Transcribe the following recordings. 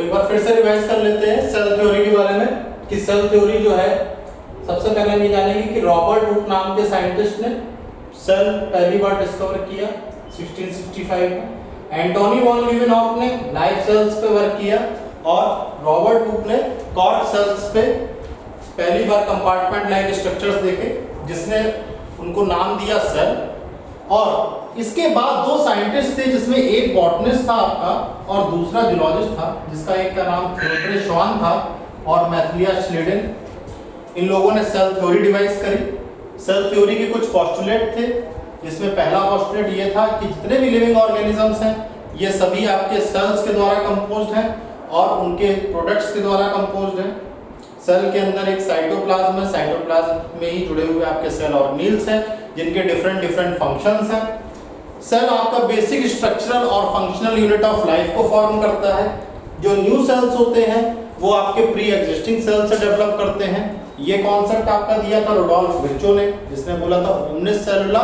तो एक बार फिर से रिवाइज कर लेते हैं सेल थ्योरी के बारे में कि सेल थ्योरी जो है सबसे पहले हम ये जानेंगे कि रॉबर्ट हुक नाम के साइंटिस्ट ने सेल पहली बार डिस्कवर किया 1665 में। एंटोनी वॉन लीवेनहॉफ ने लाइव सेल्स पे वर्क किया और रॉबर्ट हुक ने कॉर्क सेल्स पे पहली बार कंपार्टमेंट लाइक स्ट्रक्चर्स देखे जिसने उनको नाम दिया सेल। और इसके बाद दो साइंटिस्ट थे जिसमें एक बॉटनिस्ट था आपका और दूसरा जूलॉजिस्ट था जिसका एक का नाम थियोडोर श्वान था और मैथिलिया श्लेडेन। इन लोगों ने सेल थ्योरी डिवाइस करी। सेल थ्योरी के कुछ पोस्टुलेट थे जिसमें पहला पोस्टुलेट ये था कि जितने भी लिविंग ऑर्गेनिजम्स हैं ये सभी आपके सेल्स के द्वारा कंपोज्ड हैं और उनके प्रोडक्ट्स के द्वारा कंपोज्ड हैं। सेल के अंदर एक साइटोप्लाज्म है, साइटोप्लाज्म में ही जुड़े हुए आपके सेल ऑर्गेनील्स हैं जिनके डिफरेंट फंक्शंस हैं। सेल आपका बेसिक स्ट्रक्चरल और फंक्शनल यूनिट ऑफ लाइफ को फॉर्म करता है। जो न्यू सेल्स होते हैं वो आपके प्री एग्जिस्टिंग सेल से डेवलप करते हैं। ये कॉन्सेप्ट आपका दिया था रुडोल्फ विर्चो ने जिसने बोला था ओमनिस सेलुला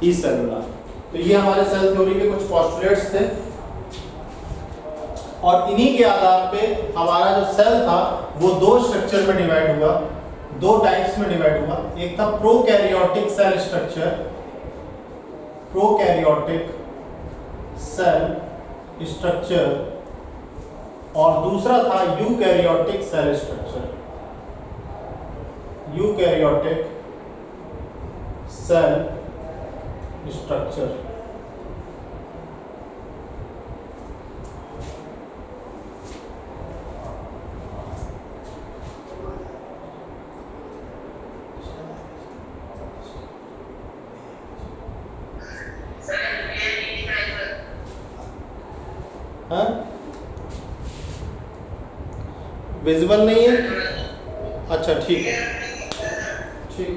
ई सेलुला। तो ये हमारे सेल थ्योरी के कुछ पोस्टुलेट्स थे और इन्हीं के आधार पे हमारा जो सेल था वो दो स्ट्रक्चर में डिवाइड हुआ, दो टाइप्स में डिवाइड हुआ। एक था prokaryotic cell structure, prokaryotic cell structure, और दूसरा था eukaryotic cell structure, eukaryotic cell structure. Visible नहीं है? अच्छा ठीक है, ठीक।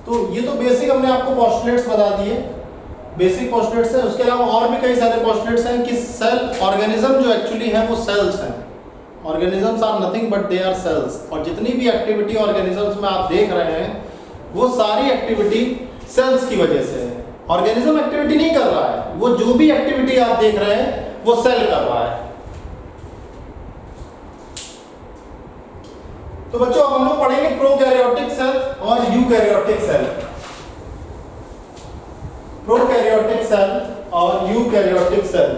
तो ये तो बेसिक हमने आपको पोस्टुलेट्स बता दिए, बेसिक पोस्टुलेट्स हैं। उसके अलावा और भी कई सारे पोस्टुलेट्स हैं कि सेल ऑर्गेनिज्म जो एक्चुअली है वो सेल्स हैं। Organisms are nothing but they are cells. और जितनी भी एक्टिविटी ऑर्गेनिजम्स में आप देख रहे हैं वो सारी एक्टिविटी सेल्स की वजह से है। ऑर्गेनिज्म एक्टिविटी नहीं कर रहा है, वो जो भी एक्टिविटी आप देख रहे हैं वो सेल कर रहा है। तो बच्चों अब हम लोग पढ़ेंगे प्रोकैरियोटिक सेल और यूकैरियोटिक सेल। प्रोकैरियोटिक सेल और यूकैरियोटिक सेल।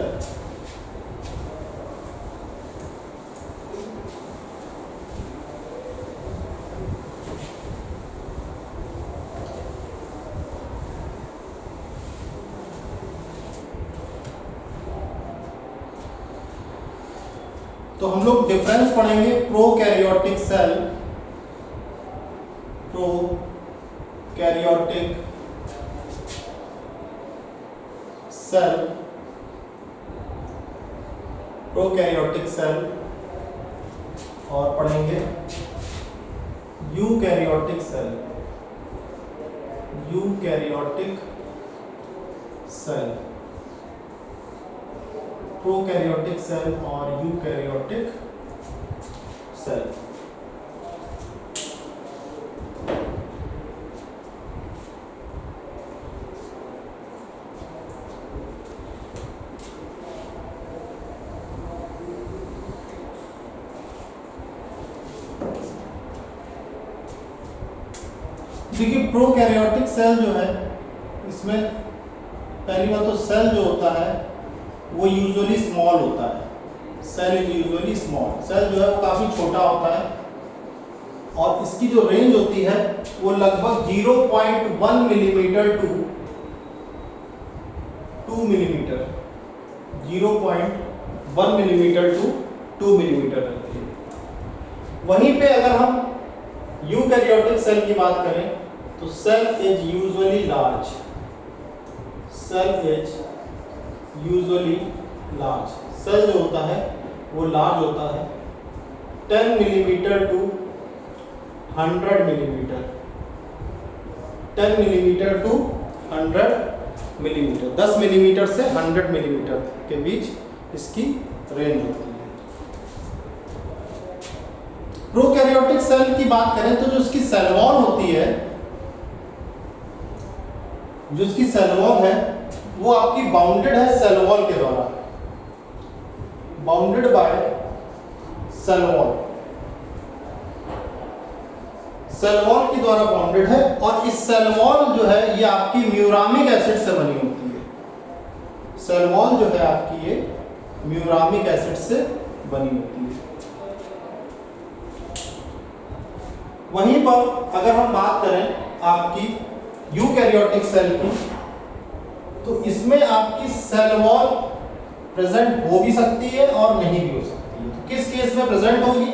तो हम लोग डिफरेंस पढ़ेंगे prokaryotic cell, prokaryotic cell, prokaryotic cell, और पढ़ेंगे eukaryotic cell, eukaryotic cell. Prokaryotic cell और यूकैरियोटिक सेल। देखिए प्रोकैरियोटिक सेल जो है इसमें पहली बात तो सेल जो होता है वो यूजुअली स्मॉल होता है। Cell is usually small. Cell जो है वो काफी छोटा होता है और इसकी जो रेंज होती है वो लगभग 0.1 millimetre to 2 millimetre, 0.1 millimetre to 2 millimetre रहती है। वहीं पे अगर हम यूकैरियोटिक सेल की बात करें तो cell is usually large, cell is usually large. Cell जो होता है वो लार्ज होता है 10 millimetre to 100 millimetre, 10 millimetre to 100 millimetre, 10 millimetre से 100 मिलीमीटर के बीच इसकी रेंज होती है। प्रोकैरियोटिक सेल की बात करें तो जो उसकी सेल वॉल होती है, जो उसकी सेल वॉल है वो आपकी बाउंडेड है सेल वॉल के द्वारा, bounded by cell wall, cell wall के द्वारा बाउंडेड है। और इस सेल वॉल जो है ये आपकी म्यूरामिक एसिड से बनी होती है, सेल वॉल जो है आपकी ये म्यूरामिक एसिड से बनी होती है। वहीं पर अगर हम बात करें आपकी यूकैरियोटिक सेल की, तो इसमें आपकी सेल वॉल प्रेजेंट हो भी सकती है और नहीं भी हो सकती है। तो किस केस में प्रेजेंट होगी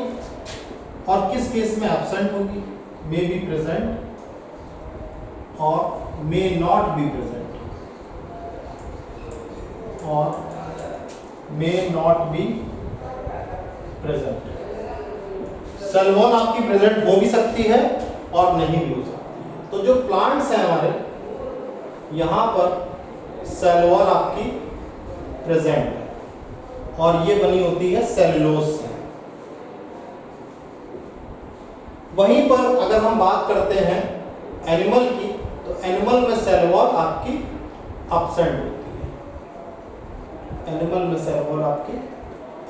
और किस केस में एब्सेंट होगी? मे बी प्रेजेंट और मे नॉट बी प्रेजेंट, और may not be present. Cell wall आपकी प्रेजेंट हो भी सकती है और नहीं भी हो सकती है। तो जो प्लांट्स हैं हमारे, यहां पर सेल वॉल आपकी प्रेजेंट है और ये बनी होती है सेलुलोज से। वहीं पर अगर हम बात करते हैं एनिमल की, तो एनिमल में सेल वॉल आपकी एब्सेंट होती है, एनिमल में सेल वॉल आपकी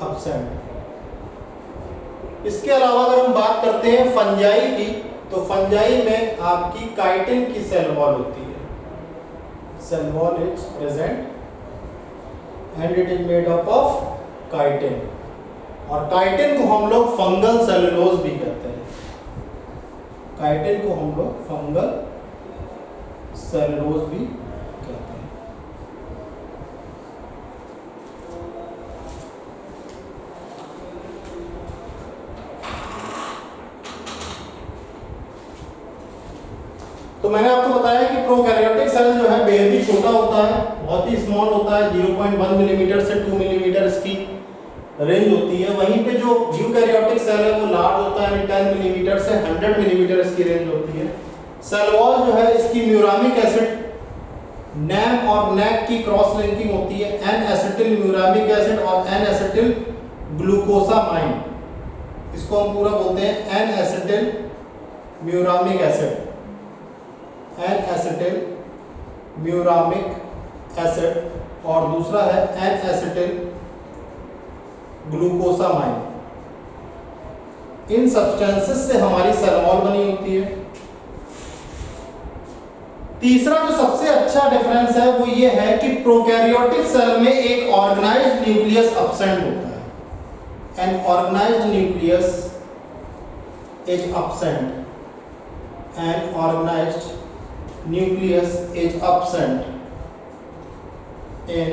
एब्सेंट है। इसके अलावा अगर हम बात करते हैं फंजाई की, तो फंजाई में आपकी काइटिन की सेल वॉल होती है, cell wall is present and it is made up of chitin, और काइटिन को हम लोग फंगल सेलुलोज भी कहते हैं, काइटिन को हम लोग फंगल सेलुलोज भी कहते हैं। तो मैंने आपको बताया कि प्रोकैरियोटिक सेल जो है बेहद ही छोटा होता है, बहुत ही स्मॉल होता है, 0.1 मिलीमीटर से 2 मिलीमीटर इसकी रेंज होती है। वहीं पे जो यूकैरियोटिक सेल है वो लार्ज होता है, 10 मिलीमीटर से 100 मिलीमीटर इसकी रेंज होती है। सेल वॉल जो है इसकी म्यूरामिक एसिड नैम और नैक की क्रॉस लिंकिंग होती है, एन एसिटिल म्यूरामिक एसिड और एन एसिटिल ग्लूकोसामाइन, इसको हम पूरा बोलते हैं N acetyl muramic acid, N acetyl muramic acid, और दूसरा है एन एसिटिल ग्लूकोसामाइन। इन सब्सटेंसेस से हमारी सेल वॉल बनी होती है। तीसरा जो सबसे अच्छा डिफरेंस है वो ये है कि प्रोकैरियोटिक सेल में एक ऑर्गेनाइज्ड न्यूक्लियस एब्सेंट होता है, an organised nucleus is absent, an organised nucleus is absent in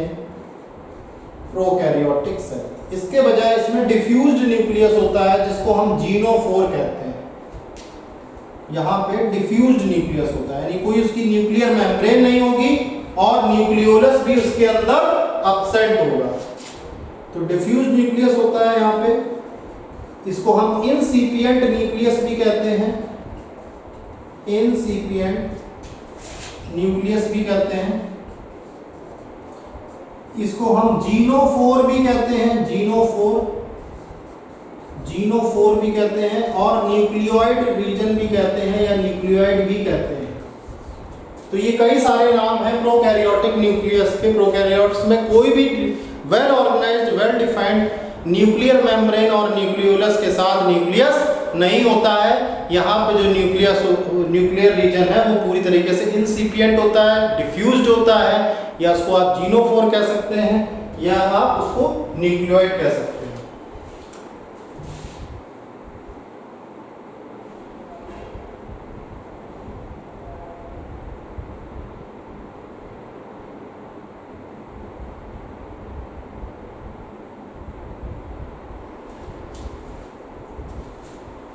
prokaryotic cell। इसके बजाय इसमें डिफ्यूज्ड न्यूक्लियस होता है जिसको हम जीनोफोर कहते हैं। यहाँ पे डिफ्यूज्ड न्यूक्लियस होता है, यानी कोई उसकी न्यूक्लियर मेम्ब्रेन नहीं होगी और न्यूक्लियोलस भी उसके अंदर एब्सेंट होगा। तो डिफ्यूज्ड न्यूक्लियस होता है यहाँ पे, इसको हम इनसिपिएंट न्यूक्लियस भी कहते हैं, इनसिपिएंट न्यूक्लियस भी कहते हैं। इसको हम जीनोफोर भी कहते हैं, जीनोफोर भी कहते हैं, और न्यूक्लियोइड रीजन भी कहते हैं या न्यूक्लियोइड भी कहते हैं। तो ये कई सारे नाम हैं प्रोकैरियोटिक न्यूक्लियस के। प्रोकैरियोट्स में कोई भी well organised well defined nuclear membrane और न्यूक्लियोलस के साथ न्यूक्लियस नहीं होता है। यहाँ पे जो न्यूक्लियर रीजन है वो पूरी तरीके से इंसिपिएंट होता है, डिफ्यूज्ड होता है, या उसको आप जीनोफोर कह सकते हैं या आप उसको न्यूक्लियोइड कह सकते हैं।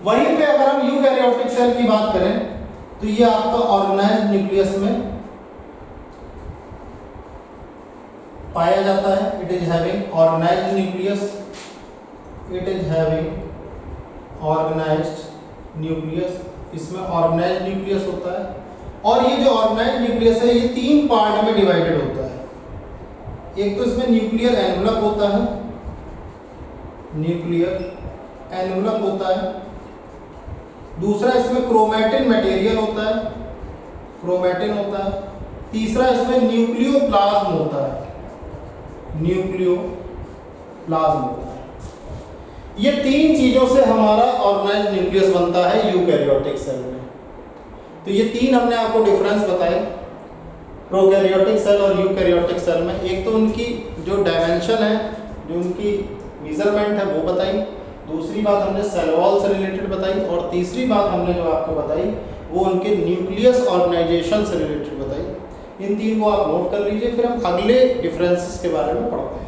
वहीं पे अगर हम यूकैरियोटिक सेल की बात करें तो ये आपका ऑर्गेनाइज्ड न्यूक्लियस में पाया जाता है। It is having organised nucleus it is having organised nucleus, इसमें ऑर्गेनाइज्ड न्यूक्लियस होता है। और ये जो ऑर्गेनाइज्ड न्यूक्लियस है ये 3 पार्ट में डिवाइडेड होता है। एक तो इसमें न्यूक्लियर एनवलप होता है, न्यूक्लियर एनवलप होता है। दूसरा इसमें क्रोमैटिन मटेरियल होता है, क्रोमैटिन होता है। तीसरा इसमें न्यूक्लियोप्लाज्म होता है, न्यूक्लियोप्लाज्म होता है। ये 3 चीजों से हमारा ऑर्गेनाइज्ड न्यूक्लियस बनता है यूकैरियोटिक सेल में। तो ये 3 हमने आपको डिफरेंस बताए प्रोकैरियोटिक सेल और यूकैरियोटिक सेल में। एक तो उनकी जो डायमेंशन है, जो उनकी मेजरमेंट है वो बताई। दूसरी बात हमने सेल वॉल से रिलेटेड बताई। और तीसरी बात हमने जो आपको बताई वो उनके न्यूक्लियस ऑर्गेनाइजेशन से रिलेटेड बताई। इन 3 को आप नोट कर लीजिए, फिर हम अगले डिफरेंसेस के बारे में पढ़ते हैं।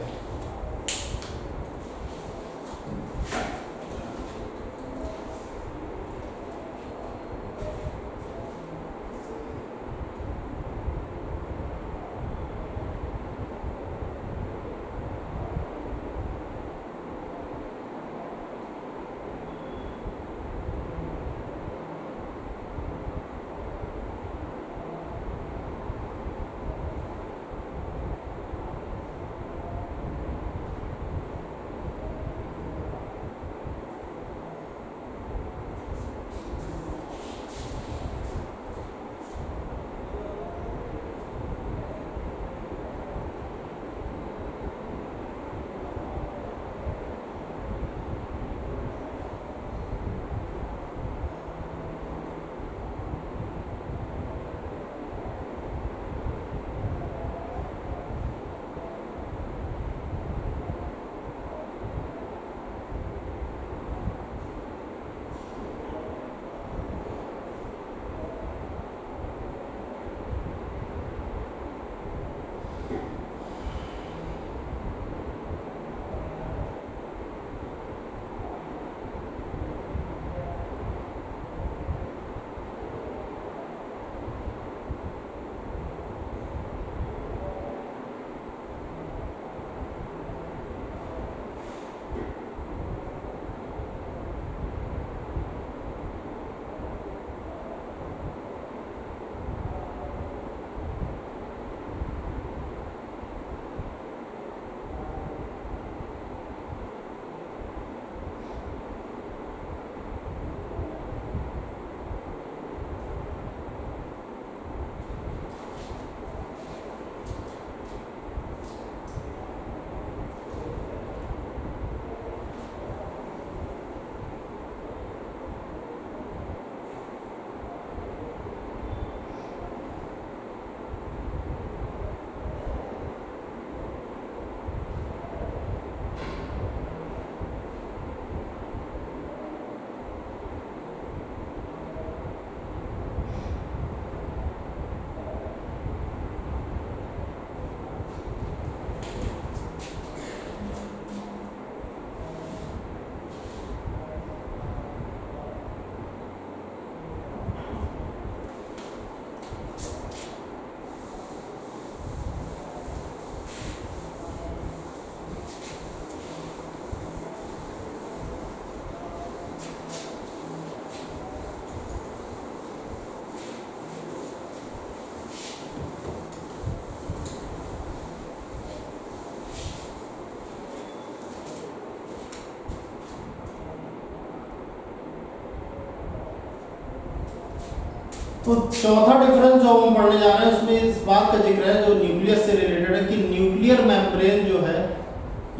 तो चौथा डिफरेंस जो हम पढ़ने जा रहे हैं उसमें इस बात का जिक्र है जो न्यूक्लियस से रिलेटेड है कि न्यूक्लियर मेम्ब्रेन जो है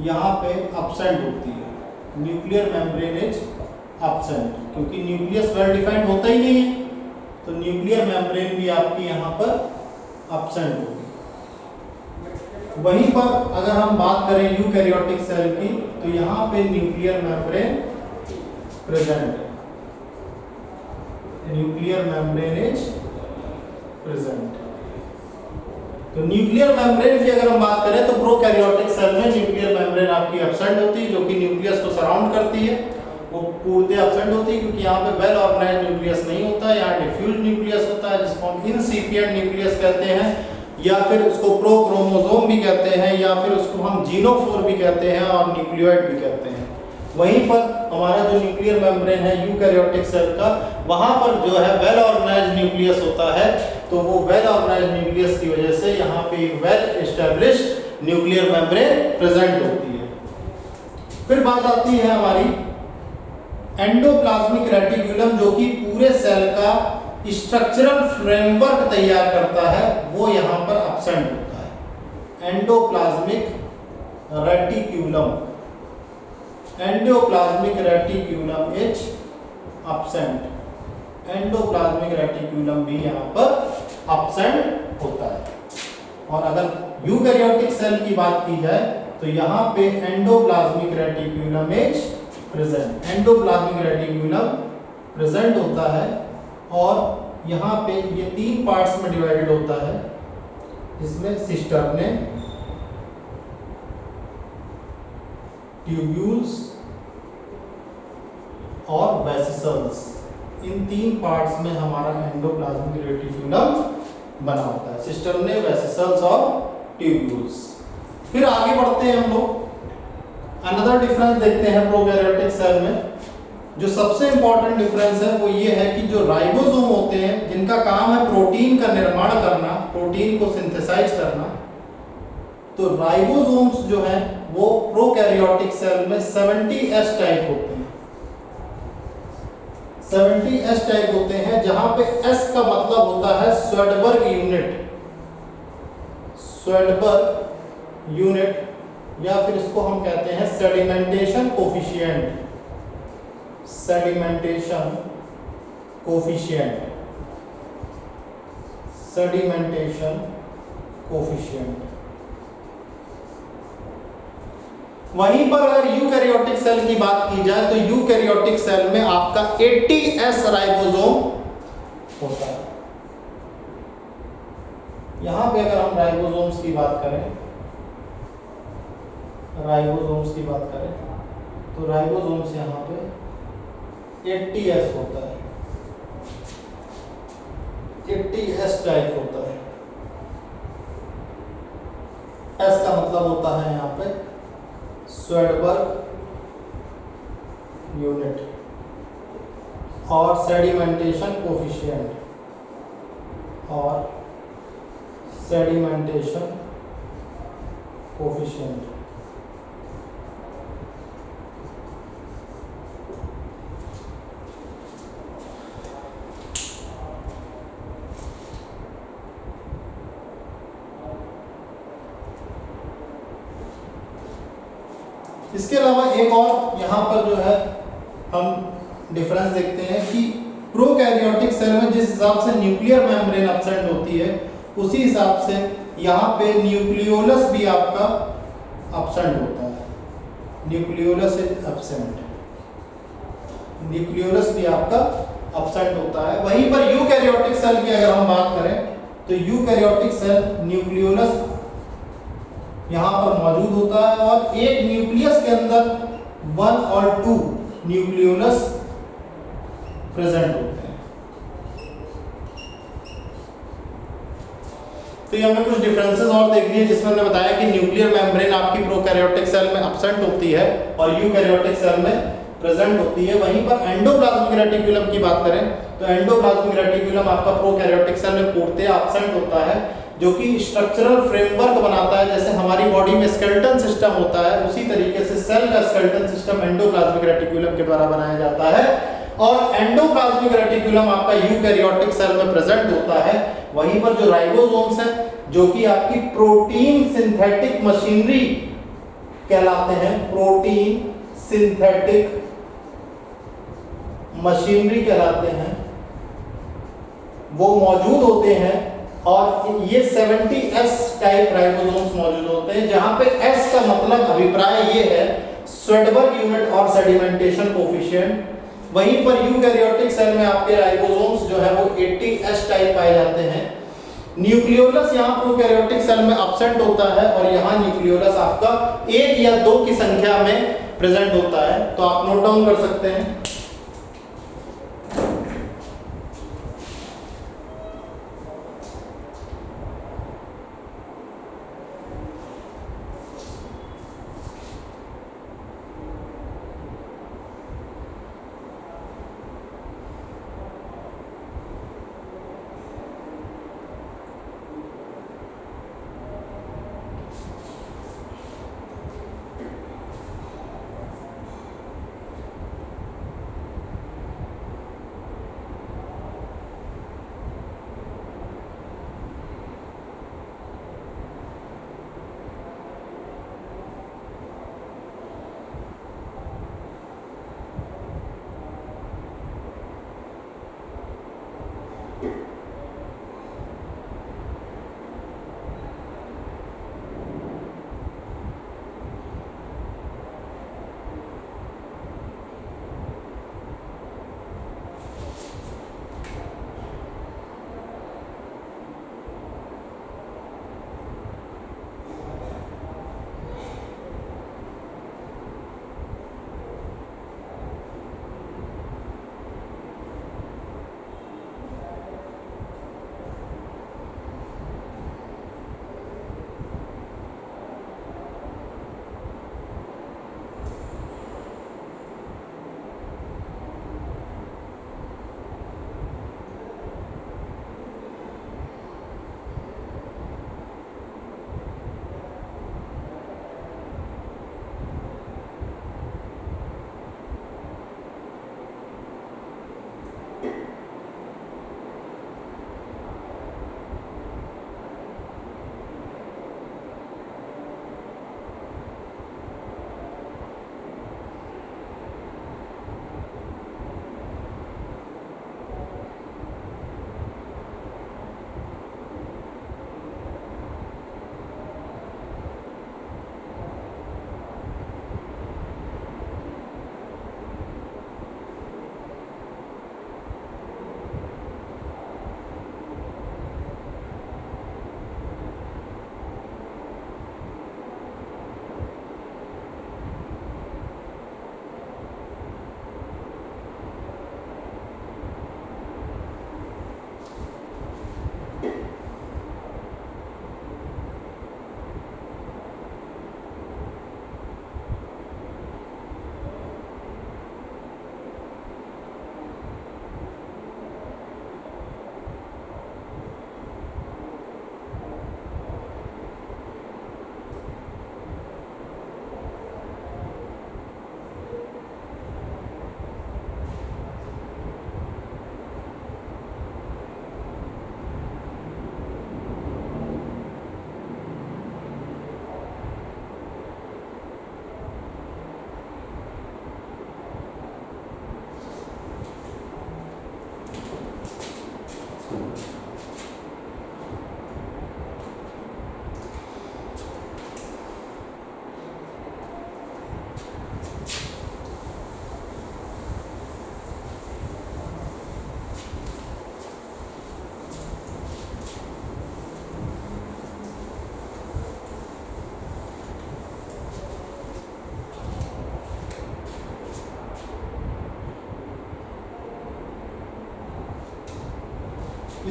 यहाँ पे एब्सेंट होती है। न्यूक्लियर मेम्ब्रेन इज एब्सेंट, क्योंकि न्यूक्लियस वेल डिफाइंड होता ही नहीं है, तो न्यूक्लियर मेम्ब्रेन भी आपकी यहाँ पर एब्सेंट होगी। वहीं पर अगर हम बात करें यूकैरियोटिक सेल की, तो यहाँ पे न्यूक्लियर मेम्ब्रेन प्रेजेंट है। Nuclear membrane is present. तो न्यूक्लियर मेम्ब्रेन की अगर हम बात करें तो प्रोकैरियोटिक सेल में न्यूक्लियर मेम्ब्रेन आपकी एब्सेंट होती है, जो कि न्यूक्लियस को सराउंड करती है, वो पूर्णतः एब्सेंट होती है, क्योंकि यहाँ पे वेल ऑर्गेनाइज्ड न्यूक्लियस नहीं होता है, यहाँ डिफ्यूज न्यूक्लियस होता है, जिसको हम इनसिपिएंट न्यूक्लियस कहते हैं, या फिर उसको प्रोक्रोमोसोम भी कहते हैं, या फिर उसको हम जीनोफोर भी कहते हैं और न्यूक्लियोइड भी कहते हैं। वहीं पर हमारा जो न्यूक्लियर मेम्ब्रेन है यूकैरियोटिक सेल का, वहां पर जो है वेल ऑर्गेनाइज्ड न्यूक्लियस होता है। तो वो वेल ऑर्गेनाइज्ड न्यूक्लियस की वजह से यहाँ पे well established nuclear membrane present होती है। फिर बात आती है हमारी एंडोप्लाज्मिक रेटिक्यूलम, जो कि पूरे सेल का स्ट्रक्चरल फ्रेमवर्क तैयार करता है, वो यहाँ पर एब्सेंट होता है। Endoplasmic reticulum, endoplasmic reticulum is absent. Endoplasmic reticulum भी यहाँ पर एब्सेंट होता है। और अगर यूकैरियोटिक सेल की बात की जाए तो यहाँ पे endoplasmic reticulum is present. Endoplasmic reticulum present होता है और यहाँ पे ये 3 पार्ट्स में डिवाइडेड होता है। इसमें सिस्टर्ने, ट्यूब्यूल्स और वेसिकल्स, इन 3 पार्ट्स में हमारा एंडोप्लाज्मिक रेटिक्यूलम बना होता है। सिस्टर्ने, वेसिकल्स और ट्यूब्यूल्स। फिर आगे बढ़ते हैं हम लोग, अनदर डिफरेंस देखते हैं प्रोकैरियोटिक सेल में। जो सबसे इंपॉर्टेंट डिफरेंस है वो ये है कि जो राइबोसोम होते हैं, जिनका काम है प्रोटीन का निर्माण करना, प्रोटीन को सिंथेसाइज करना, तो राइबोसोम्स जो हैं वो प्रोकैरियोटिक सेल में 70S टाइप होते हैं। 70S टाइप होते हैं, जहां पे S का मतलब होता है स्वेडबर्ग यूनिट। स्वेडबर्ग यूनिट, या फिर इसको हम कहते हैं sedimentation coefficient. Sedimentation coefficient, sedimentation coefficient. वहीं पर अगर यूकैरियोटिक सेल की बात की जाए तो यूकैरियोटिक सेल में आपका 80S राइबोसोम होता है। यहां पे अगर हम राइबोसोम्स की बात करें, राइबोसोम्स की बात करें तो राइबोसोम्स यहाँ पे 80S होता है, 80S टाइप होता है। S का मतलब होता है यहाँ पे स्वेडबर्ग यूनिट और सेडिमेंटेशन कोफिशिएंट, और सेडिमेंटेशन कोफिशिएंट। इसके अलावा एक और यहाँ पर जो है हम डिफरेंस देखते हैं कि प्रोकैरियोटिक सेल में जिस हिसाब से न्यूक्लियर मेम्ब्रेन एब्सेंट होती है, उसी हिसाब से यहाँ पे न्यूक्लियोलस भी आपका एब्सेंट होता है। न्यूक्लियोलस इज एब्सेंट, न्यूक्लियोलस भी आपका एब्सेंट होता है। वहीं पर यूकैरियोटिक सेल की अगर हम बात करें तो यूकैरियोटिक सेल न्यूक्लियोलस यहाँ पर मौजूद होता है और एक न्यूक्लियस के अंदर 1 और 2 न्यूक्लियोलस प्रेजेंट होते हैं। तो ये हमें कुछ डिफरेंसेस और देखनी है, जिसमें हमने बताया कि न्यूक्लियर मेम्ब्रेन आपकी प्रोकैरियोटिक सेल में एब्सेंट होती है और यूकैरियोटिक सेल में प्रेजेंट होती है। वहीं पर एंडोप्लाज्मिक रेटिक्यूलम की बात करें तो एंडोप्लाज्मिक रेटिक्यूलम आपका प्रोकैरियोटिक सेल में पूर्णतः एब्सेंट होता है, जो कि स्ट्रक्चरल फ्रेमवर्क बनाता है। जैसे हमारी बॉडी में स्केलेटन सिस्टम होता है, उसी तरीके से सेल का स्केलेटन सिस्टम एंडोप्लाज्मिक रेटिक्यूलम के द्वारा बनाया जाता है। और एंडोप्लाज्मिक रेटिक्यूलम आपका यूकैरियोटिक सेल में प्रेजेंट होता है। वहीं पर जो राइबोसोम्स हैं, जो कि आपकी प्रोटीन सिंथेटिक मशीनरी कहलाते हैं, प्रोटीन सिंथेटिक मशीनरी कहलाते हैं, वो मौजूद होते हैं। और ये 70S टाइप राइबोसोम्स मौजूद होते हैं, जहां पे S का मतलब अभिप्राय ये है स्वेडबर्ग यूनिट और सेडिमेंटेशन कोफिशिएंट। वहीं पर यूकैरियोटिक सेल में आपके राइबोसोम्स जो है वो 80S टाइप पाए जाते हैं। न्यूक्लियोलस यहाँ प्रोकैरियोटिक सेल में एब्सेंट होता है और यहाँ न्यूक्लियोलस आपका 1 या 2 की संख्या में प्रेजेंट होता है। तो आप नोट डाउन कर सकते हैं।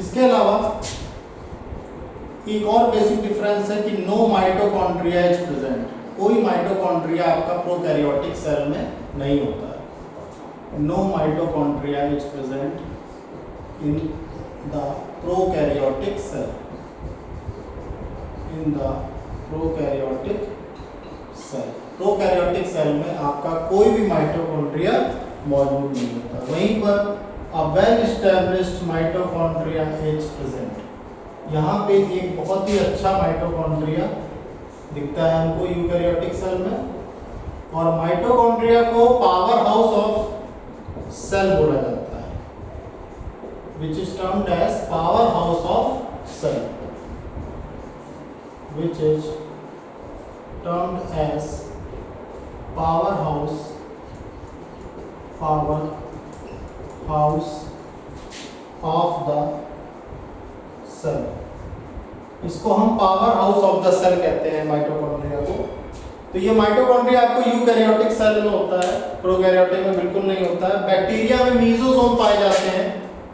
इसके अलावा एक और बेसिक डिफरेंस है कि नो माइटोकॉन्ड्रिया इज प्रेजेंट। कोई माइटोकॉन्ड्रिया आपका प्रोकैरियोटिक सेल में नहीं होता है। No mitochondria is present in the prokaryotic cell. In the prokaryotic cell. Prokaryotic cell में आपका कोई भी माइटोकॉन्ड्रिया मौजूद नहीं होता। वहीं पर a well established mitochondria is present. यहाँ पे एक बहुत ही अच्छा माइटोकॉन्ड्रिया दिखता है हमको यूकैरियोटिक सेल में, और माइटोकॉन्ड्रिया को पावर हाउस ऑफ सेल बोला जाता है, which is termed as power house of cell, which is termed as power house of the cell. इसको हम power house of the cell कहते हैं माइटोकॉन्ड्रिया को। तो ये माइटोकॉन्ड्रिया आपको यूकैरियोटिक सेल में होता है, प्रोकैरियोटिक में बिल्कुल नहीं होता है। बैक्टीरिया में मीजोसोम पाए जाते हैं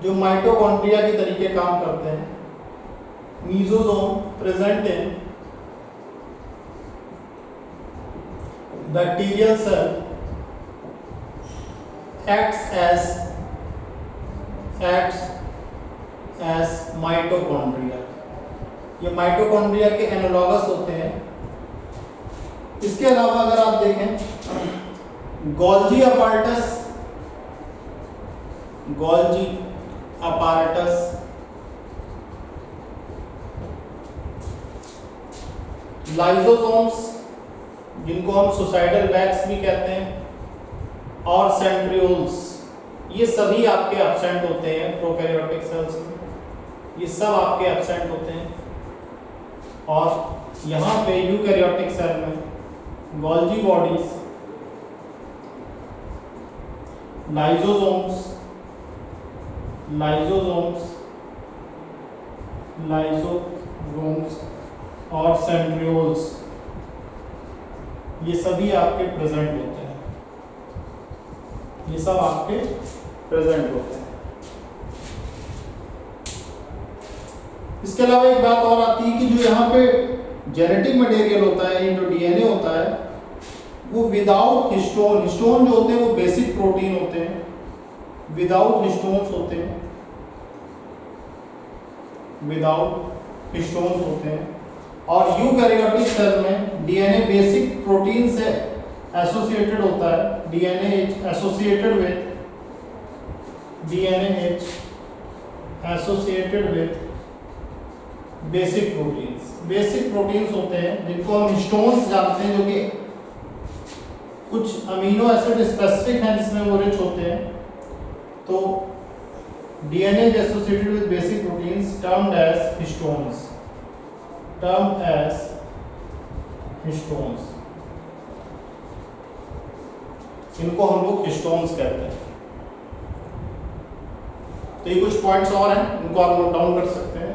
जो माइटोकॉन्ड्रिया की तरीके काम करते हैं। Mesosome present in bacterial cell acts as mitochondria. ये माइटोकॉन्ड्रिया के एनालॉगस होते हैं। इसके अलावा अगर आप देखें गोल्जी अपैरेटस, लाइसोसोम्स जिनको हम सुसाइडल बैग्स भी कहते हैं, और सेंट्रियोल्स, ये सभी आपके एब्सेंट होते हैं प्रोकैरियोटिक सेल्स में। ये सब आपके एब्सेंट होते हैं। और यहाँ पे यूकैरियोटिक सेल में गोल्जी बॉडीज, लाइसोसोम्स और सेंट्रियोल्स, ये सभी आपके प्रेजेंट होते हैं। ये सब आपके प्रेजेंट होते हैं। इसके अलावा एक बात और आती है कि जो यहाँ पे जेनेटिक मटेरियल होता है, ये जो डीएनए होता है, वो विदाउट हिस्टोन जो होते हैं वो बेसिक प्रोटीन होते हैं, विदाउट हिस्टोन्स होते हैं, और यूकैरियोटिक सेल में डीएनए बेसिक प्रोटीन से एसोसिएटेड होता है। DNA associated with basic proteins होते हैं जिनको हम हिस्टोन्स जानते हैं, जो कि कुछ अमीनो एसिड स्पेसिफिक हैं जिसमें वो रिच होते हैं। तो DNA associated with basic proteins termed as histones, इनको हम लोग हिस्टोन्स कहते हैं। तो ये कुछ पॉइंट्स और हैं, इनको आप नोट डाउन कर सकते हैं।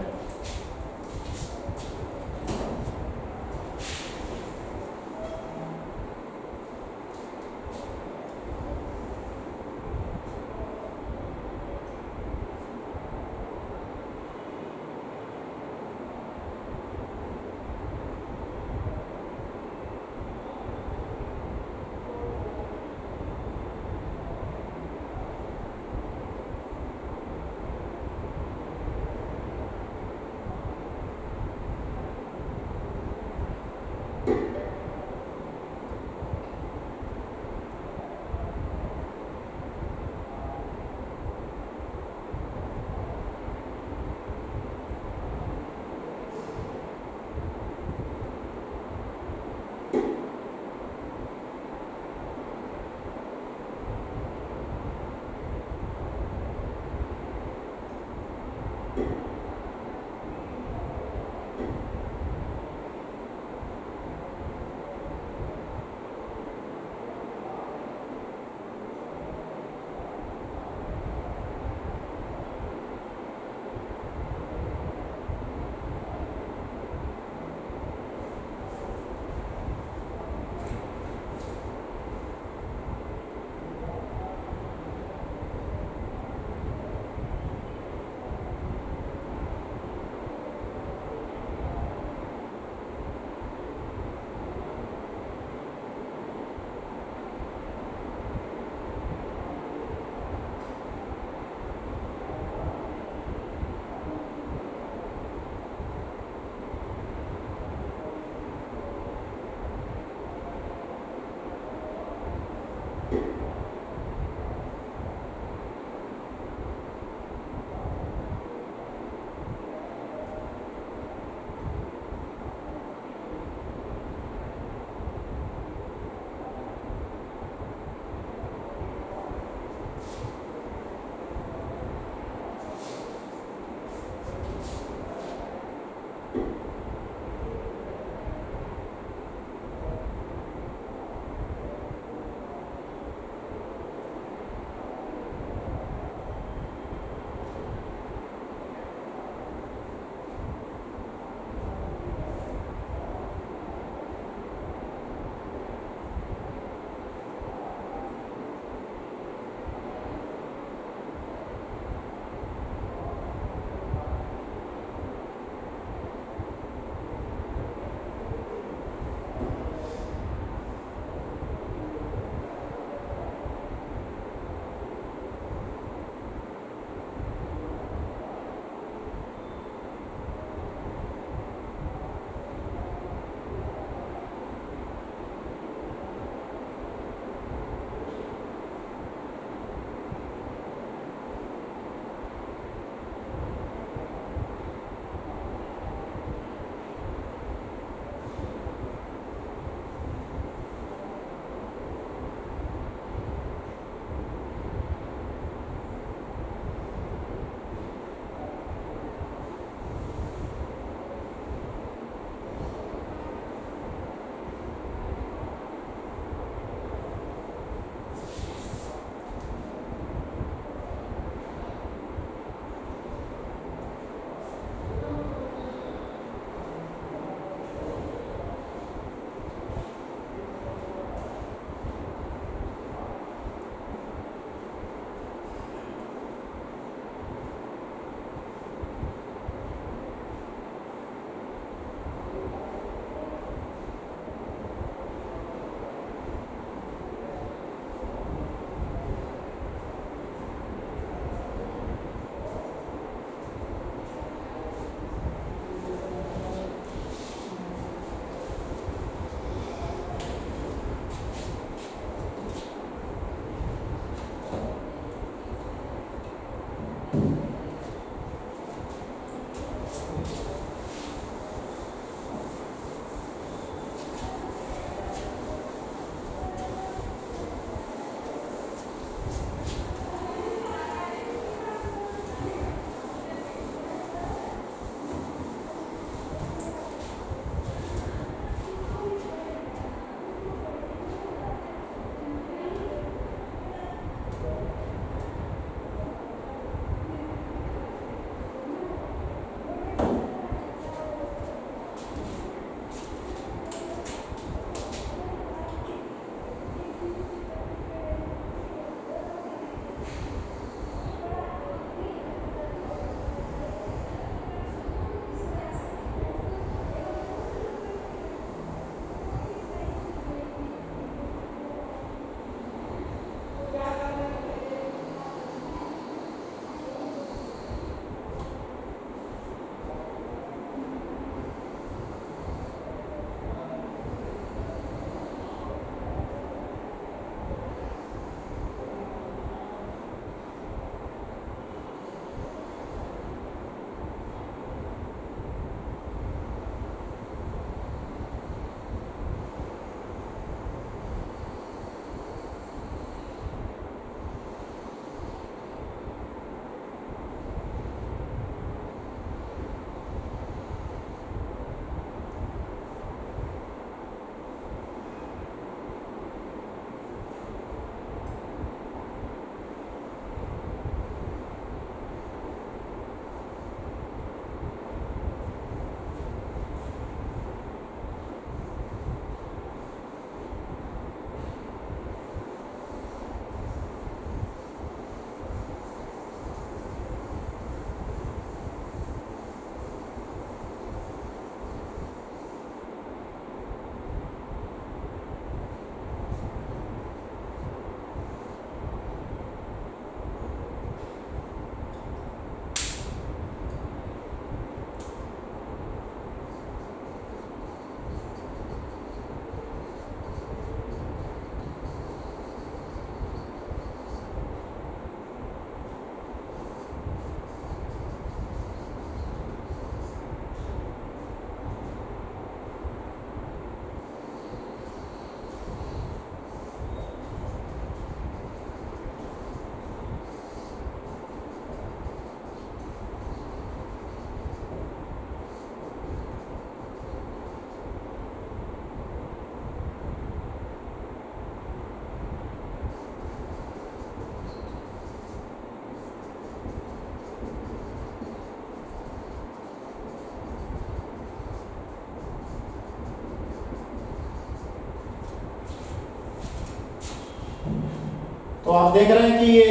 तो आप देख रहे हैं कि ये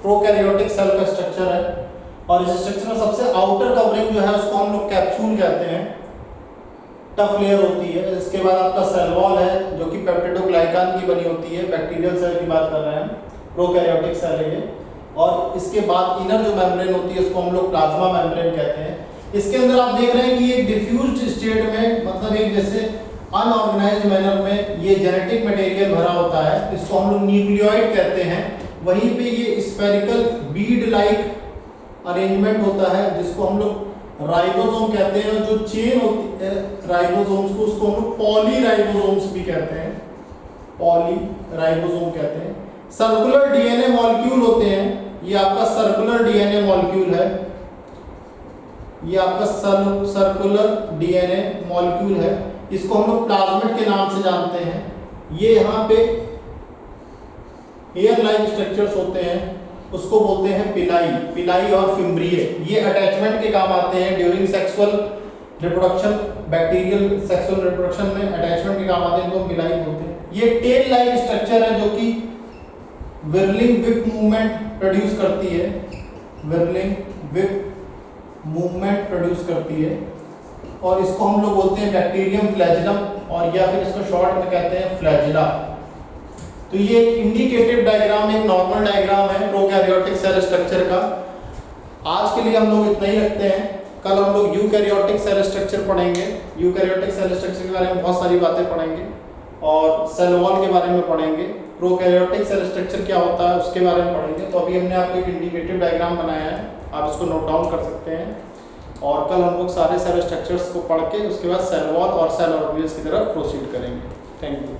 प्रोकैरियोटिक सेल का स्ट्रक्चर है और इस स्ट्रक्चर में सबसे आउटर कवरिंग जो है उसको हम लोग कैप्सूल कहते हैं, टफ लेयर होती है। इसके बाद आपका सेल वॉल है जो कि पेप्टिडोग्लाइकान की बनी होती है, बैक्टीरियल सेल की बात कर रहे हैं, प्रोकैरियोटिक सेल है ये। और इसके बाद इनर जो मेम्ब्रेन होती है उसको हम लोग प्लाज्मा मेम्ब्रेन कहते हैं। इसके अंदर आप देख रहे हैं कि ये डिफ्यूज्ड स्टेट में, मतलब एक जैसे अनऑर्गेनाइज्ड मैनर में ये जेनेटिक मटेरियल भरा होता है, इसको हम लोग न्यूक्लियोइड कहते हैं। वहीं पे ये स्फेरिकल बीड लाइक अरेंजमेंट होता है जिसको हम लोग राइबोसोम कहते हैं। जो चेन होती है राइबोसोम्स को, उसको हम लोग पॉलीराइबोसोम्स भी कहते हैं, पॉलीराइबोसोम कहते हैं। सर्कुलर डीएनए मॉलिक्यूल होते हैं, ये आपका सर्कुलर डीएनए मॉलिक्यूल है, ये आपका सर्कुलर डीएनए मॉलिक्यूल है। इसको हम लोग प्लाज्मिड के नाम से जानते हैं। ये यहाँ पे हेयर लाइक स्ट्रक्चर्स होते हैं, उसको बोलते हैं पिलाई, पिलाई और फिम्ब्रिए। ये अटैचमेंट के काम आते हैं during sexual reproduction, bacterial sexual reproduction में अटैचमेंट के काम आते हैं, इनको पिलाई बोलते हैं। ये टेल लाइक स्ट्रक्चर है जो कि विर्लिंग विप मूवमेंट प्रोड्यूस करती है, विर्लिंग विप मूवमेंट प्रोड्यूस करती है। और इसको हम लोग बोलते हैं बैक्टीरियम फ्लैजिलम, और या फिर इसको शॉर्ट में कहते हैं फ्लैजिला। तो ये एक इंडिकेटिव डायग्राम, एक नॉर्मल डायग्राम है प्रोकैरियोटिक सेल स्ट्रक्चर का। आज के लिए हम लोग इतना ही रखते हैं। कल हम लोग यूकैरियोटिक सेल स्ट्रक्चर पढ़ेंगे, यूकैरियोटिक सेल स्ट्रक्चर के बारे में बहुत सारी बातें पढ़ेंगे और सेल वॉल के बारे में पढ़ेंगे। प्रोकैरियोटिक सेल स्ट्रक्चर क्या होता है उसके बारे में पढ़ेंगे। तो अभी हमने आपको एक इंडिकेटिव डायग्राम बनाया है, आप इसको नोट डाउन कर सकते हैं। और कल हम लोग सारे सेल स्ट्रक्चर्स को पढ़ के उसके बाद सेल वॉल और सेल ऑर्गेनेल्स की तरफ प्रोसीड करेंगे। Thank you.